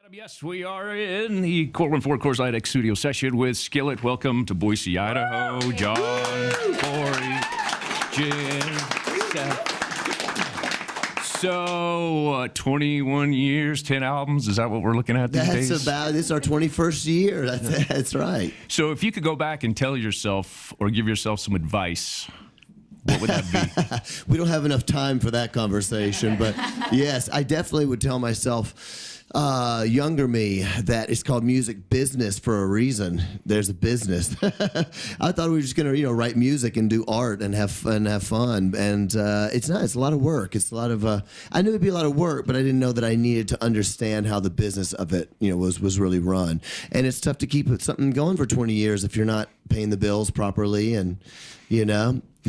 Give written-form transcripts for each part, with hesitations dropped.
Yes, we are in the Cortland Ford Coors Light X studio session with Skillet. Welcome to Boise, Idaho. John, Corey, Jen, Seth. So, 21 years, 10 albums. Is that what we're looking at these days? This is our 21st year. That's right. So, if you could go back and tell yourself or give yourself some advice, what would that be? We don't have enough time for that conversation, but yes, I definitely would tell myself, younger me, that it's called music business for a reason. There's a business. I thought we were just gonna, write music and do art and have fun, and it's not. It's a lot of work. It's a lot of. I knew it'd be a lot of work, but I didn't know that I needed to understand how the business of it, was really run. And it's tough to keep something going for 20 years if you're not paying the bills properly, and you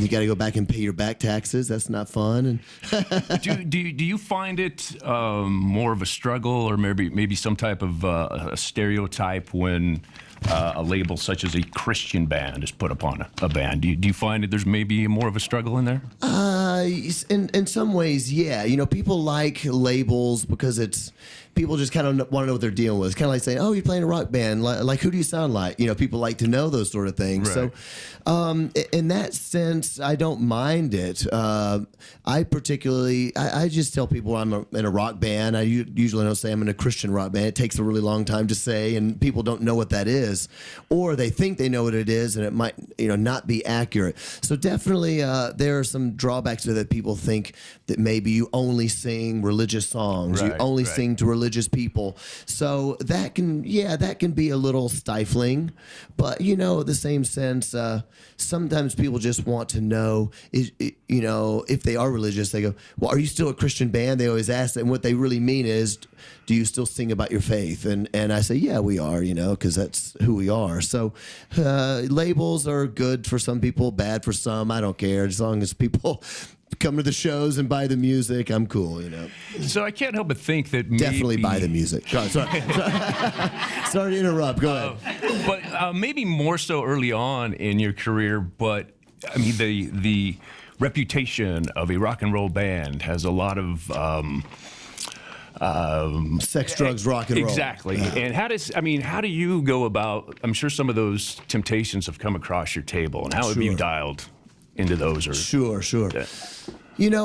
got to go back and pay your back taxes. That's not fun. And do you find it more of a struggle, or maybe some type of a stereotype when a label such as a Christian band is put upon a band? Do you find that there's maybe more of a struggle in there? In some ways, yeah. People like labels because people just kind of want to know what they're dealing with. It's kind of like saying, "Oh, you're playing a rock band. Like, who do you sound like?" People like to know those sort of things. Right. So, in that sense, I don't mind it. I just tell people I'm in a rock band. I usually don't say I'm in a Christian rock band. It takes a really long time to say, and people don't know what that is, or they think they know what it is, and it might, not be accurate. So definitely, there are some drawbacks to that. People think that maybe you only sing religious songs, you only sing to religious people. So that can be a little stifling, but at the same sense, sometimes people just want to know, if they are religious, they go, "Well, are you still a Christian band?" They always ask that, and what they really mean is, "Do you still sing about your faith?" And I say, "Yeah, we are," because that's who we are. So labels are good for some people, bad for some. I don't care, as long as people come to the shows and buy the music, I'm cool, So I can't help but think that definitely buy the music. Sorry to interrupt. Go ahead. But maybe more so early on in your career. But I mean, the reputation of a rock and roll band has a lot of sex, drugs, rock and roll. Exactly. Yeah. And how do you go about? I'm sure some of those temptations have come across your table, and how have you dialed into those? Sure. Yeah.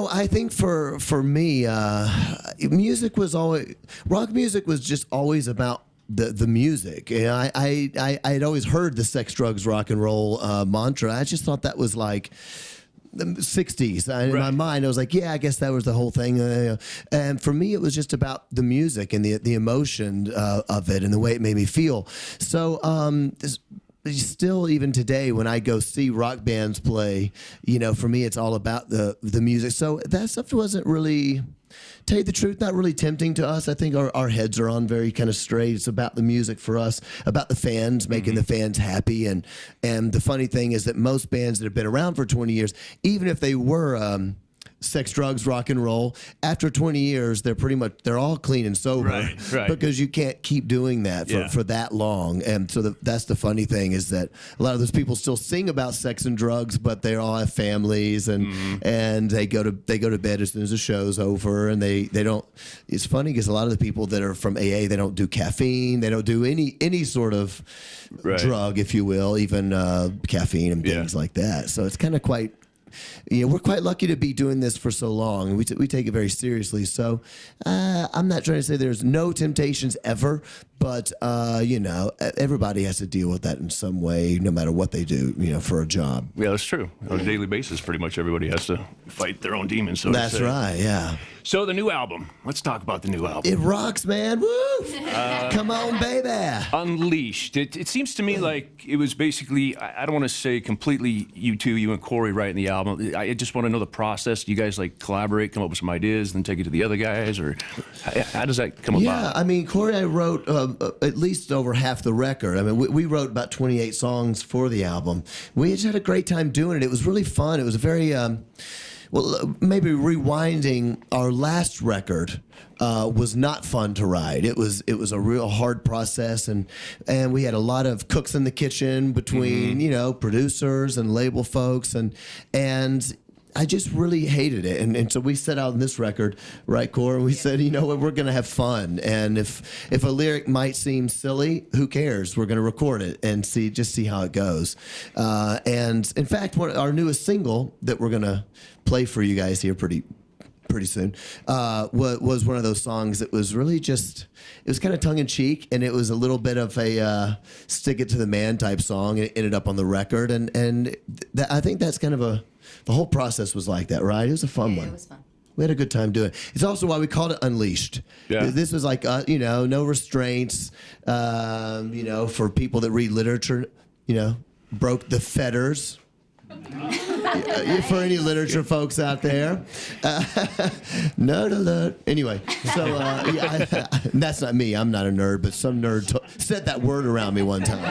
I think for me, rock music was just always about the music. I had always heard the sex, drugs, rock and roll mantra. I just thought that was like the 60s. In my mind, I was like, yeah, I guess that was the whole thing. And for me, it was just about the music and the emotion of it and the way it made me feel. So still, even today, when I go see rock bands play, for me, it's all about the music. So that stuff wasn't really, tell you the truth, not really tempting to us. I think our heads are on very kind of straight. It's about the music for us, about the fans, making the fans happy. And the funny thing is that most bands that have been around for 20 years, even if they were sex, drugs, rock and roll, after 20 years, they're all clean and sober. Right. Because you can't keep doing that for that long. And so that's the funny thing, is that a lot of those people still sing about sex and drugs, but they all have families and they go to bed as soon as the show's over, and they don't. It's funny because a lot of the people that are from AA, they don't do caffeine, they don't do any sort of drug, if you will, even caffeine and things like that. So it's kind of quite. We're quite lucky to be doing this for so long, and we take it very seriously. So I'm not trying to say there's no temptations ever, but everybody has to deal with that in some way, no matter what they do, for a job. Yeah, that's true. On a daily basis, pretty much everybody has to fight their own demons. So that's right. Yeah. So the new album. Let's talk about the new album. It rocks, man. Woo! Come on, baby. Unleashed. It seems to me like it was basically, I don't want to say completely you and Corey writing the album. I just want to know the process. Do you guys collaborate, come up with some ideas, and then take it to the other guys, or how does that come about? Yeah, I mean, Corey and I wrote at least over half the record. I mean, we wrote about 28 songs for the album. We just had a great time doing it. It was really fun. It was a very maybe rewinding our last record was not fun to write. It was a real hard process, and we had a lot of cooks in the kitchen between producers and label folks, and I just really hated it. And so we set out on this record, right, Cor? And we said, you know what, we're going to have fun. And if a lyric might seem silly, who cares? We're going to record it and see how it goes. And in fact, our newest single that we're going to play for you guys here pretty soon, was one of those songs that was really just, it was kind of tongue-in-cheek, and it was a little bit of a stick it to the man type song. It ended up on the record, and I think that's kind of the whole process was like that, right? It was a fun one. It was fun. We had a good time doing it. It's also why we called it Unleashed. Yeah. This was like, no restraints, for people that read literature, broke the fetters. For any literature folks out there, nerd alert. Anyway, so that's not me. I'm not a nerd, but some nerd said that word around me one time.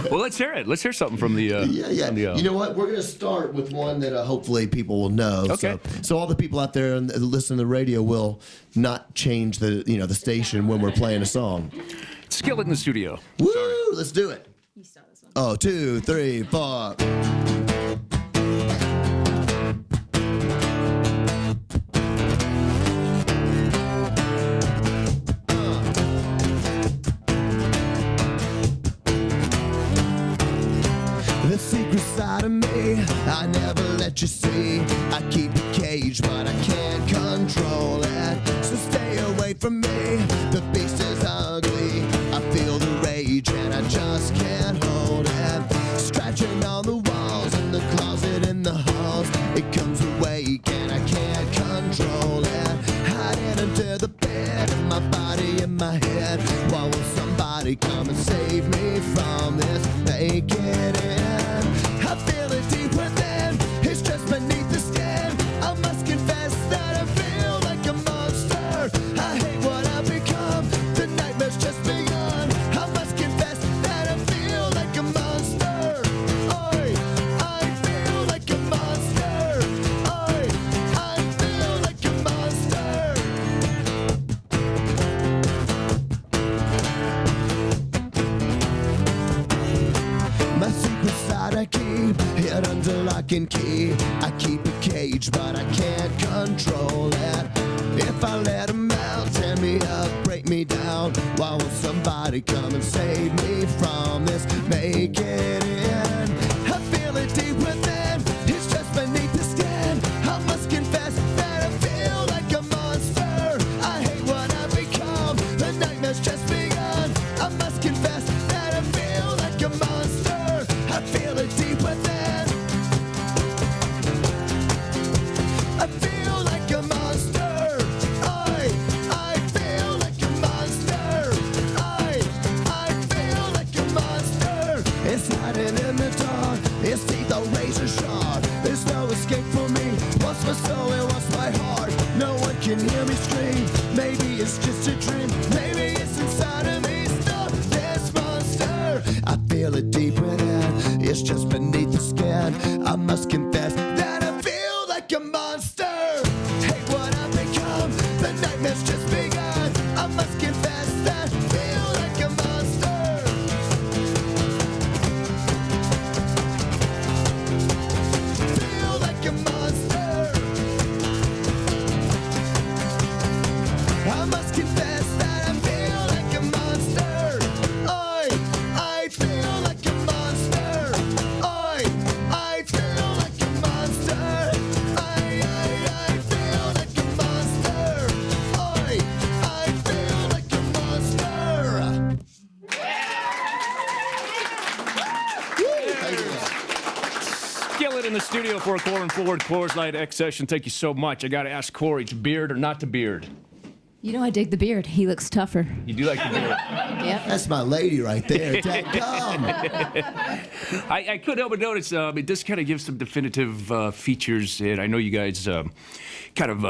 Well, let's hear it. Let's hear something from the. From the, You know what? We're gonna start with one that hopefully people will know. Okay. So all the people out there that listen to the radio will not change the station when we're playing a song. Skillet in the studio. Woo! Let's do it. You start this one. Oh, 2, 3, 4. The secret side of me, I never let you see. I keep it caged, but I can't control it. So stay away from me, the beast is ugly. I feel the rage and I just can't hold it. Scratching on the walls, in the closet, in the halls. It comes awake and I can't control it. Hiding under the bed, in my body, in my head. Why won't somebody come and save me from this? Make it in. I feel it deep within, it's just beneath the skin. I must confess that I feel like a monster. I hate what I've become, the nightmare's just begun. I must confess that I feel like a monster. I feel like a monster. I feel like a monster. My secret side I keep hid under lock and key. I keep it caged, but I can't control it. If I let them out, tear me up, break me down. Why won't somebody come and save me from this? Make it in. I feel it deep within, it's just beneath the skin. I must confess that I feel like a monster. I hate what I've become, the nightmare's just begun. I must confess that I feel like a monster. I feel it deep within. I feel like a monster. I feel like a monster. I feel like a monster. It's hiding in the dark. Its teeth are razor sharp. There's no escape for me. Once my soul and once my heart. No one can hear me scream. Maybe it's just a dream. Maybe it's inside of me. Stop this monster. I feel it deep within. It's just beneath the skin. I must confess that I feel like a monster. Hate what I've become. The nightmare's just begun. I must confess that I feel like a monster. Feel like a monster. I must confess that I feel like a monster. I feel like a monster. I feel like a monster. I feel like a monster. I feel like a monster. Skillet in the studio for a Core and Forward Coors Light X session. Thank you so much. I got to ask Corey, to beard or not to beard? You know I dig the beard. He looks tougher. You do like the beard. Yep. That's my lady right there. Dadgum. I couldn't help but notice it does kind of give some definitive features. And I know you guys kind of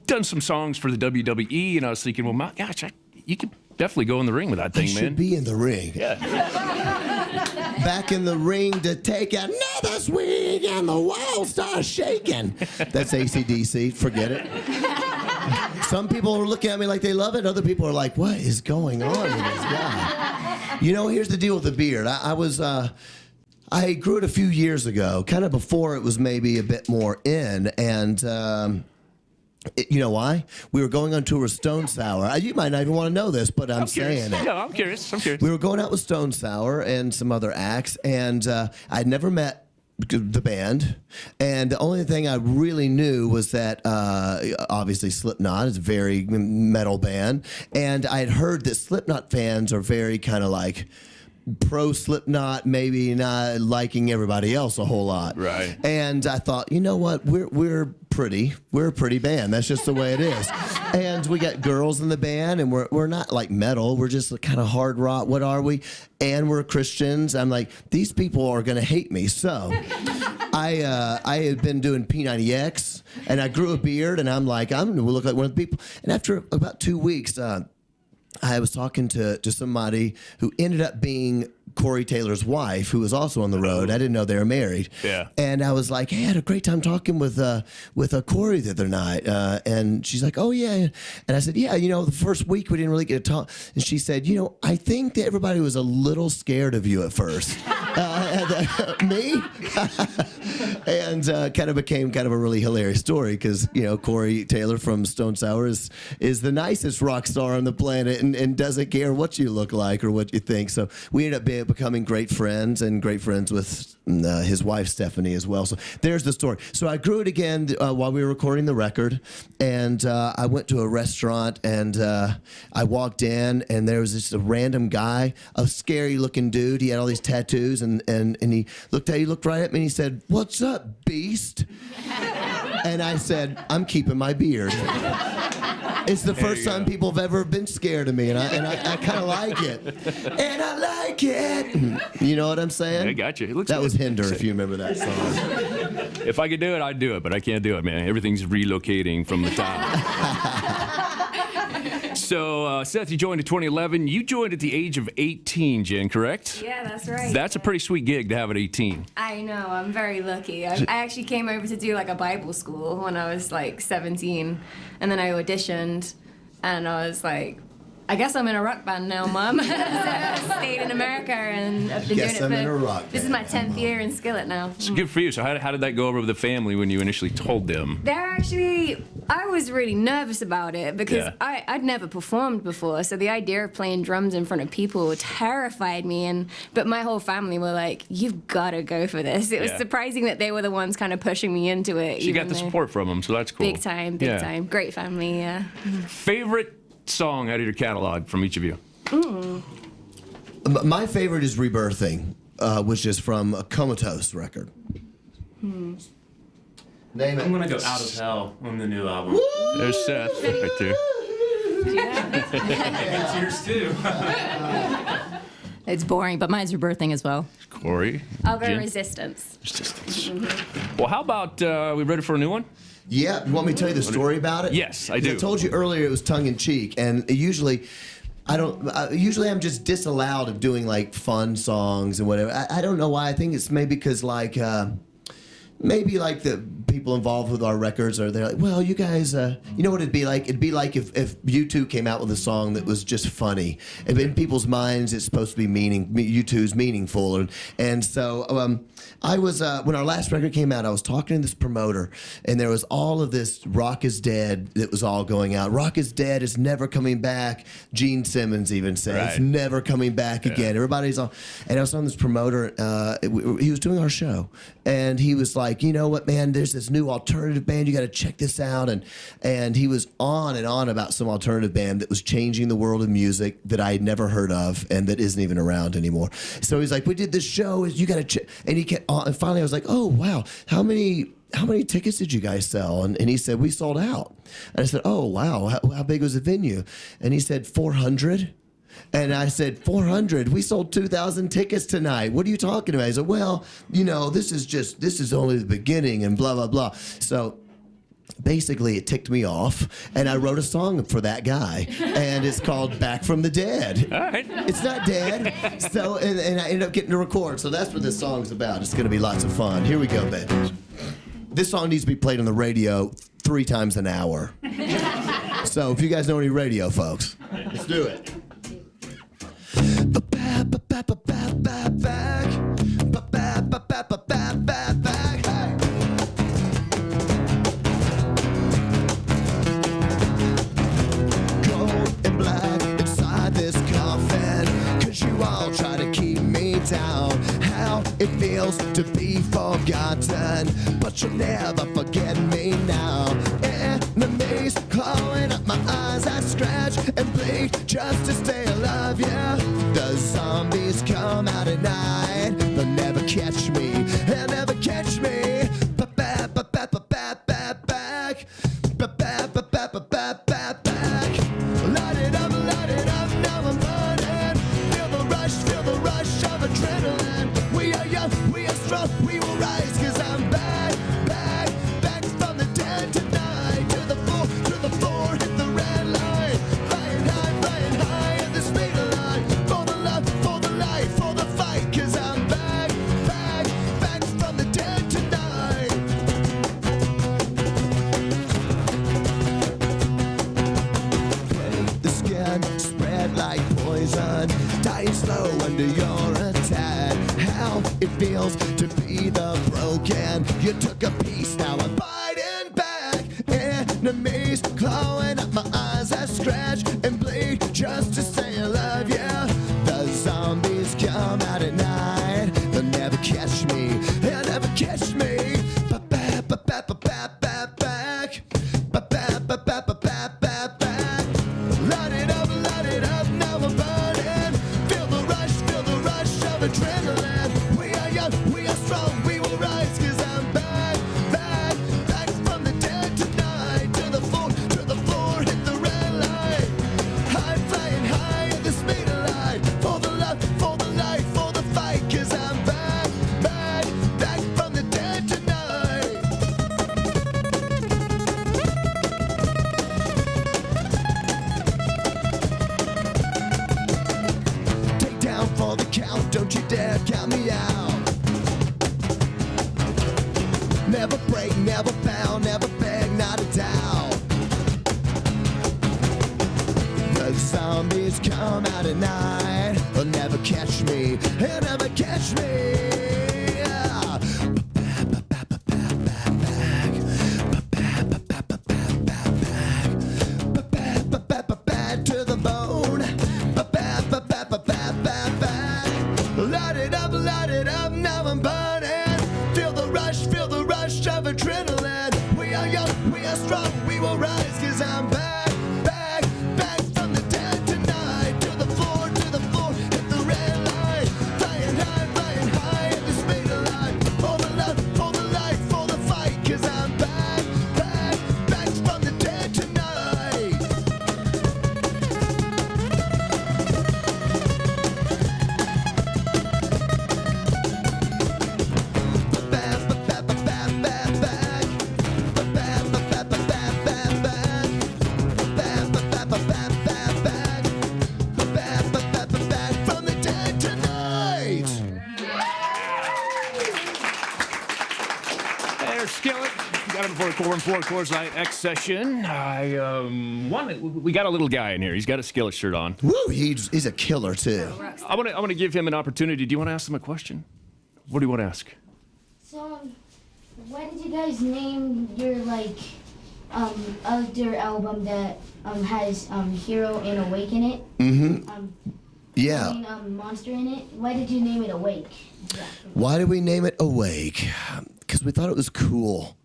done some songs for the WWE, and I was thinking, well, my gosh, you could definitely go in the ring with that I thing, should man. be in the ring. Yeah. Back in the ring to take another swing, and the walls start shaking. That's AC/DC. Forget it. Some people are looking at me like they love it. Other people are like, what is going on with this guy? You know, here's the deal with the beard. I I grew it a few years ago, kind of before it was maybe a bit more in, and you know why? We were going on tour with Stone Sour. You might not even want to know this, but I'm saying it. Yeah, I'm curious. We were going out with Stone Sour and some other acts, and I'd never met the band, and the only thing I really knew was that obviously Slipknot is a very metal band, and I had heard that Slipknot fans are very kind of like pro Slipknot, maybe not liking everybody else a whole lot. Right. And I thought, you know what, we're a pretty band. That's just the way it is. And we got girls in the band, and we're not like metal. We're just kind of hard rock. What are we? And we're Christians. I'm like, these people are gonna hate me. So I had been doing P90X, and I grew a beard, and I'm like, I'm gonna look like one of the people. And after about 2 weeks, I was talking to somebody who ended up being Corey Taylor's wife, who was also on the road. I didn't know they were married. Yeah. And I was like, hey, I had a great time talking with Corey the other night. And she's like, oh, yeah. And I said, yeah, the first week we didn't really get to talk. And she said, I think that everybody was a little scared of you at first. Me? And kind of became kind of a really hilarious story because, Corey Taylor from Stone Sour is the nicest rock star on the planet and doesn't care what you look like or what you think. So we ended up becoming great friends and great friends with his wife, Stephanie, as well. So there's the story. So I grew it again while we were recording the record. And I went to a restaurant and I walked in and there was just a random guy, a scary looking dude. He had all these tattoos and he looked right at me and he said, "What's up, beast?" And I said, "I'm keeping my beard." It's the first time people have ever been scared of me, and I kind of like it. And I like it. You know what I'm saying? I got you. It looks that good. was Hinder, if you remember that song. If I could do it, I'd do it, but I can't do it, man. Everything's relocating from the top. So, Seth, you joined in 2011. You joined at the age of 18, Jen, correct? Yeah, that's right. That's a pretty sweet gig to have at 18. I know. I'm very lucky. I actually came over to do like a Bible school when I was like 17, and then I auditioned, and I was like, I guess I'm in a rock band now, Mom. So I stayed in America and I've been Guess doing it I'm in a for. rock This is band my now, 10th year in Skillet now. It's good for you. So how did that go over with the family when you initially told them? I was really nervous about it because Yeah. I'd never performed before, so the idea of playing drums in front of people terrified me. But my whole family were like, "You've got to go for this." It was Yeah. surprising that they were the ones kind of pushing me into it. So you got even the though- support from them, so that's cool. Big time, big time. Great family, yeah. Favorite song out of your catalog from each of you? My favorite is Rebirthing, which is from a Comatose record. Name it. I'm gonna go Out of Hell on the new album. There's Seth right there. It's yours too. It's boring, but mine's Rebirthing as well. Corey. I'll go Jen? Resistance. Resistance. Well, how about we ready for a new one? Yeah, you want me to tell you the story about it? Yes, I do. I told you earlier it was tongue in cheek, and usually usually I'm just disallowed of doing like fun songs and whatever. I don't know why. I think it's maybe because maybe like the people involved with our records they're like, well, you guys, you know what it'd be like? It'd be like if U2 came out with a song that was just funny. And in people's minds, it's supposed to be U2's meaningful. And so I was, when our last record came out, I was talking to this promoter, and there was all of this Rock is Dead that was all going out. Rock is dead, it's never coming back. Gene Simmons even said, it's Right. never coming back again. Everybody's on. And I was on this promoter, he was doing our show, and he was like, you know what, man, there's this new alternative band, you got to check this out. And he was on and on about some alternative band that was changing the world of music that I had never heard of and that isn't even around anymore. So he's like, we did this show, you got to check. And he kept on, and finally I was like, oh, wow, how many tickets did you guys sell? And he said, we sold out. And I said, oh, wow, how big was the venue? And he said, 400. And I said, 400? We sold 2,000 tickets tonight. What are you talking about? He said, well, this is only the beginning and blah, blah, blah. So basically it ticked me off, and I wrote a song for that guy, and it's called Back from the Dead. All right. It's not dead. So, and I ended up getting to record. So that's what this song's about. It's going to be lots of fun. Here we go, baby. This song needs to be played on the radio 3 times an hour. So if you guys know any radio folks, let's do it. Back it feels to be forgotten, but you'll never forget me now. Enemies clawing up my eyes, I scratch and bleed just to stay alive, yeah. The zombies come out at night, they'll never catch me, they'll never catch me. Back, back. Light it up, now I'm burning. Feel the rush of adrenaline. We are young, we are strong, we will rise, 'cause I'm back from the dead tonight. To the floor, hit the red line. Flying high at the speed of light. For the love, for the life, for the fight, 'cause I'm back from the dead tonight. The skin spread like poison, dying slow under your attack. How it feels to be the broken. You took a piece, now I'm fighting back. Enemies clawing up my eyes, I scratch and bleed just to stay alive, yeah. The zombies come out at night, they'll never catch me, they'll never catch me. Back. Light it up, now I'm burning. Feel the rush of adrenaline. We are young, we are strong, we will rise, 'cause I'm back from the dead tonight. To the floor, hit the red light. Flying high at the speed of light. For the love, for the life, for the fight, 'cause I'm back from the dead tonight. Take down for the count, don't you dare count me out. Never break, never bow, never beg, not a doubt. The zombies come out at night, they'll never catch me, they'll never catch me. Yeah. Back to the bone. Light it up, now I'm burning. Feel the rush of adrenaline. We are young, we are strong, we will rise, 'cause I'm back from the dead tonight. To the floor, hit the red light. Flying high at the speed of light. For the love, for the life, for the fight, 'cause I'm back from the dead tonight. Back from the dead tonight. There's Skillet. Got him before Coors Light X session. We got a little guy in here. He's got a Skillet shirt on. Woo, he's a killer too. I want to give him an opportunity. Do you want to ask him a question? What do you want to ask? So, why did you guys name your other album that has Hero and Awake in it? Yeah. Monster in it. Why did you name it Awake? Why did we name it Awake? Because we thought it was cool.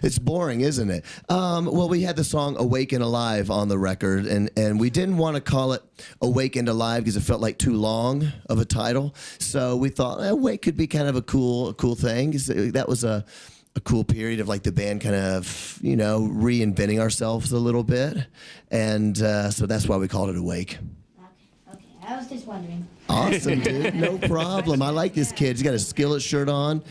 It's boring, isn't it? Well, we had the song Awake and Alive on the record, and we didn't want to call it Awake and Alive because it felt like too long of a title. So we thought Awake could be kind of a cool thing. That was a cool period of like the band kind of, reinventing ourselves a little bit. And so that's why we called it Awake. Okay. I was just wondering. Awesome, dude. No problem. I like this kid. He's got a Skillet shirt on.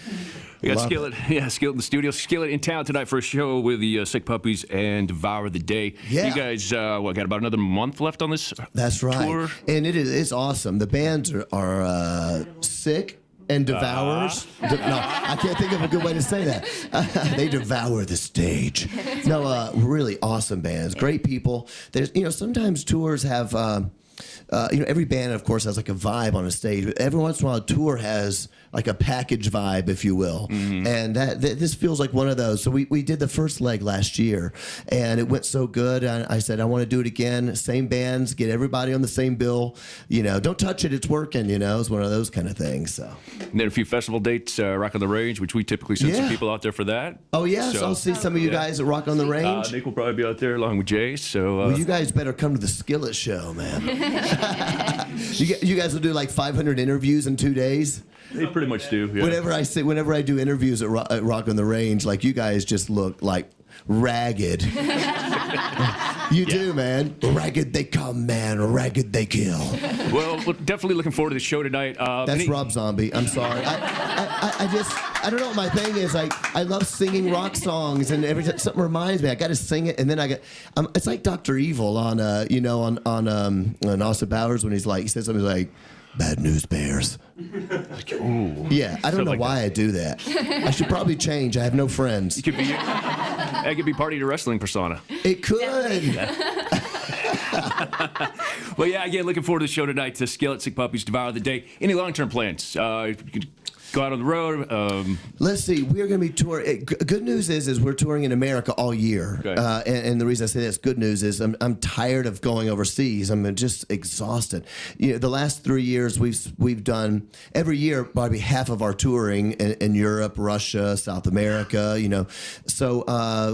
We got Love Skillet, Skillet in the studio. Skillet in town tonight for a show with the Sick Puppies and Devour the Day. Yeah. You guys, got about another month left on this That's right. tour? And it's awesome. The bands are Sick and Devours. No, I can't think of a good way to say that. They devour the stage. No, really awesome bands. Great people. There's, sometimes tours have, every band, of course, has like a vibe on a stage. But every once in a while, a tour has like a package vibe, if you will. And this feels like one of those. So we did the first leg last year, and it went so good. I said, I want to do it again. Same bands, get everybody on the same bill. You know, don't touch it, it's working. You know, it's one of those kind of things. So. And then a few festival dates, Rock on the Range, which we typically send some Yeah. people out there for that. Oh yes, So, I'll see some of you guys at Rock on the Range. Nick will probably be out there along with Jay. So Well, you guys better come to the Skillet show, man. you guys will do like 500 interviews in 2 days. they pretty much do. Yeah. Whenever I do interviews at Rock on the Range, like you guys just look like ragged. You do, man. Ragged they come, man. Ragged they kill. Well, we're definitely looking forward to the show tonight. That's Rob Zombie. I'm sorry. I don't know what my thing is. I love singing rock songs, and every time something reminds me, I got to sing it, and then I got. It's like Dr. Evil on on Austin Powers when he says something like, "Bad news bears." Ooh. Yeah, I don't Stuff know like why I do that. I should probably change. I have no friends. It could be. That could be part of your wrestling persona. It could. Well, yeah, again, looking forward to the show tonight. To Skillet, Sick Puppies, Devour the Day. Any long-term plans? You could go out on the road. Let's see. We're going to be touring. Good news is we're touring in America all year. Okay. And the reason I say that's good news is I'm tired of going overseas. I'm just exhausted. You know, the last 3 years we've done every year probably half of our touring in Europe, Russia, South America. You know, so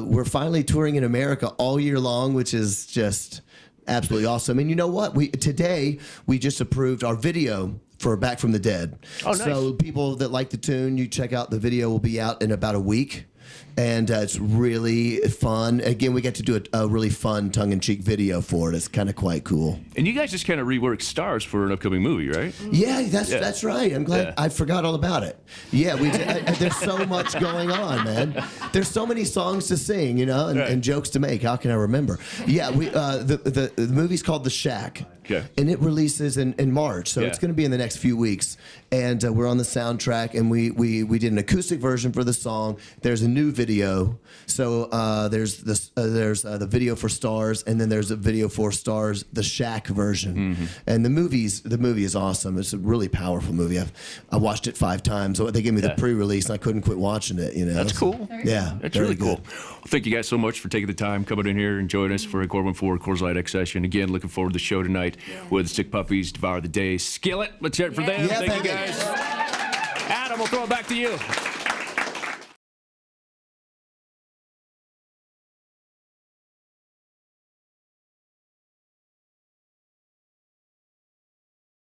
we're finally touring in America all year long, which is just absolutely awesome. And you know what? Today we just approved our video for Back from the Dead. Oh, nice. So people that like the tune, you check out the video. Will be out in about a week. And it's really fun. Again, we get to do a really fun tongue-in-cheek video for it. It's kind of quite cool. And you guys just kind of reworked stars for an upcoming movie, right? Yeah, that's right. I'm glad. Yeah. I forgot all about it. Yeah, there's so much going on, man. There's so many songs to sing, you know, and jokes to make. How can I remember? Yeah, the movie's called The Shack. Okay. And it releases in March, so it's going to be in the next few weeks. And we're on the soundtrack, and we did an acoustic version for the song. There's a new video. So there's the video for Stars, and then there's a video for Stars, the Shack version. And the movie is awesome. It's a really powerful movie. I watched it 5 times. So they gave me the pre-release, and I couldn't quit watching it. You know, That's cool. Yeah, That's very really cool. good. Well, thank you guys so much for taking the time, coming in here and joining us for a Corbin 4 Coors Light X session. Again, looking forward to the show tonight with Sick Puppies, Devour the Day, Skillet. Let's hear it for them. Yeah, Thank you thank you. guys. Adam, we'll throw it back to you.